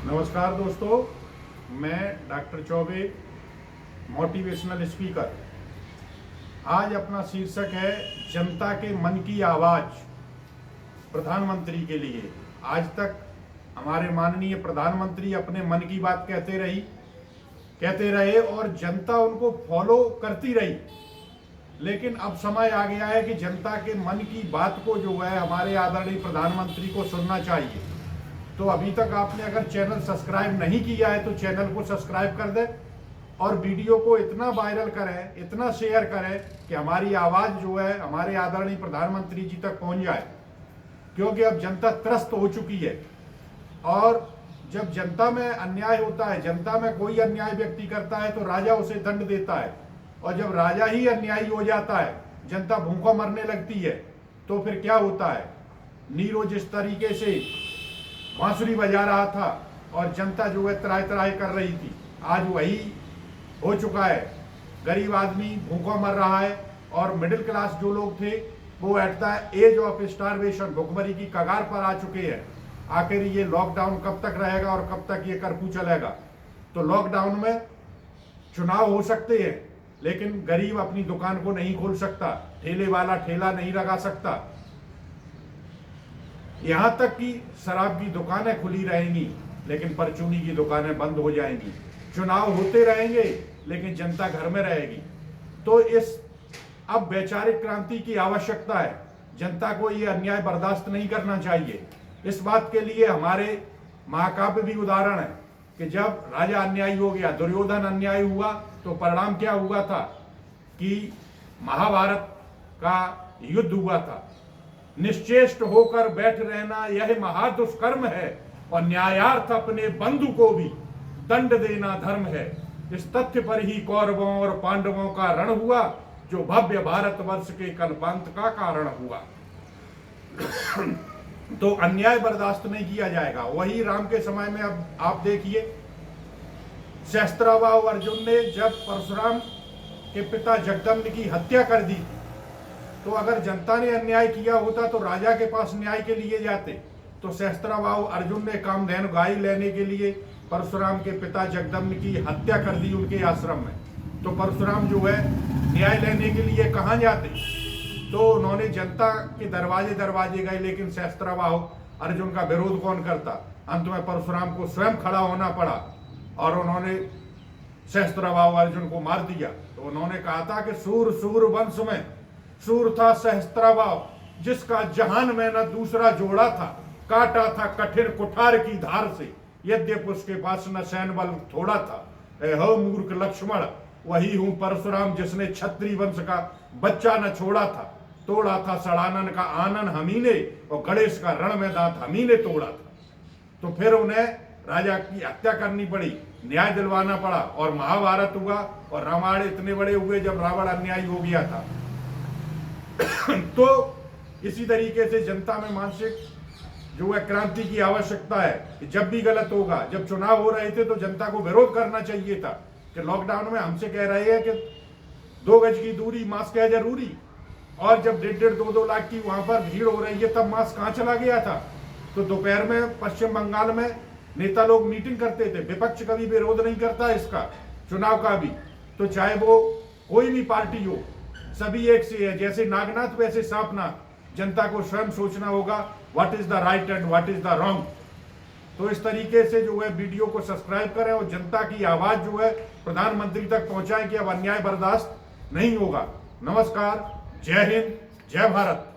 नमस्कार दोस्तों, मैं डॉक्टर चौबे, मोटिवेशनल स्पीकर। आज अपना शीर्षक है जनता के मन की आवाज़ प्रधानमंत्री के लिए। आज तक हमारे माननीय प्रधानमंत्री अपने मन की बात कहते रहे और जनता उनको फॉलो करती रही। लेकिन अब समय आ गया है कि जनता के मन की बात को जो है हमारे आदरणीय प्रधानमंत्री को सुनना चाहिए। तो अभी तक आपने अगर चैनल सब्सक्राइब नहीं किया है तो चैनल को सब्सक्राइब कर दें और वीडियो को इतना वायरल करें, इतना शेयर करें कि हमारी आवाज़ जो है हमारे आदरणीय प्रधानमंत्री जी तक पहुंच जाए। क्योंकि अब जनता त्रस्त हो चुकी है और जब जनता में अन्याय होता है, जनता में कोई अन्याय व्यक्ति करता है तो राजा उसे दंड देता है, और जब राजा ही अन्यायी हो जाता है, जनता भूखों मरने लगती है, तो फिर क्या होता है। नीरो जिस तरीके से बांसुरी बजा रहा था और जनता जो है त्राय त्राय कर रही थी, आज वही हो चुका है। गरीब आदमी भूखों मर रहा है और मिडिल क्लास जो लोग थे वो at the age of starvation, भुखमरी की कगार पर आ चुके हैं। आखिर ये लॉकडाउन कब तक रहेगा और कब तक ये कर्फ्यू चलेगा। तो लॉकडाउन में चुनाव हो सकते हैं लेकिन गरीब अपनी दुकान को नहीं खोल सकता, ठेले वाला ठेला नहीं लगा सकता, यहां तक कि शराब की दुकानें खुली रहेंगी लेकिन परचूनी की दुकानें बंद हो जाएंगी। चुनाव होते रहेंगे लेकिन जनता घर में रहेगी। तो इस अब वैचारिक क्रांति की आवश्यकता है। जनता को ये अन्याय बर्दाश्त नहीं करना चाहिए। इस बात के लिए हमारे महाकाव्य भी उदाहरण है कि जब राजा अन्यायी हो गया, दुर्योधन अन्यायी हुआ, तो परिणाम क्या हुआ था कि महाभारत का युद्ध हुआ था। निश्चेष्ट होकर बैठ रहना यह महादुष्कर्म है और न्यायार्थ अपने बंधु को भी दंड देना धर्म है। इस तथ्य पर ही कौरवों और पांडवों का रण हुआ, जो भव्य भारतवर्ष के कल्पांत का कारण हुआ। तो अन्याय बर्दाश्त नहीं किया जाएगा। वही राम के समय में अब आप देखिए, सहस्त्राबाहु अर्जुन ने जब परशुराम के पिता जगदम्ब की हत्या कर दी, तो अगर जनता ने अन्याय किया होता तो राजा के पास न्याय के लिए जाते। तो सहस्त्राबाहु अर्जुन ने कामधेनु गाय लेने के लिए परशुराम के पिता जगदम्ब की हत्या कर दी उनके आश्रम में। तो परशुराम जो है न्याय लेने के लिए कहाँ जाते। तो उन्होंने जनता के दरवाजे गए, लेकिन सहस्त्राबाहु अर्जुन का विरोध कौन करता। अंत में परशुराम को स्वयं खड़ा होना पड़ा और उन्होंने सहस्त्राबाहु अर्जुन को मार दिया। तो उन्होंने कहा था कि सूर वंश में सूर था सहस्त्राबाहु, जिसका जहान में न दूसरा जोड़ा था। काटा था कठिन कुठार की धार से, यद्यपि उसके पास न सैन्य बल थोड़ा था। हो मूर्ख लक्ष्मण, वही हूं परशुराम, जिसने क्षत्रिय वंश का बच्चा न छोड़ा था। तोड़ा था सड़ानन का आनन हमी ने, और गणेश का रण में दांत हमी ने तोड़ा था। तो फिर उन्हें राजा की हत्या करनी पड़ी, न्याय दिलवाना पड़ा और महाभारत हुआ और रामायण इतने बड़े हुए जब रावण अन्यायी हो गया था। तो इसी तरीके से जनता में मानसिक जो है क्रांति की आवश्यकता है कि जब भी गलत होगा, जब चुनाव हो रहे थे तो जनता को विरोध करना चाहिए था कि लॉकडाउन में हमसे कह रहे हैं कि 2 गज की दूरी, मास्क है जरूरी, और जब 1.5-2 लाख की वहां पर भीड़ हो रही है तब मास्क कहां चला गया था। तो दोपहर में पश्चिम बंगाल में नेता लोग मीटिंग करते थे। विपक्ष कभी विरोध नहीं करता इसका, चुनाव का भी। तो चाहे वो कोई भी पार्टी हो, सभी एक से है। जैसे नागनाथ वैसे सांपनाथ। जनता को स्वयं सोचना होगा what is the right and what is the wrong. तो इस तरीके से जो है वीडियो को सब्सक्राइब करें और जनता की आवाज जो है प्रधानमंत्री तक पहुंचाएं कि अब अन्याय बर्दाश्त नहीं होगा। नमस्कार, जय हिंद, जय भारत।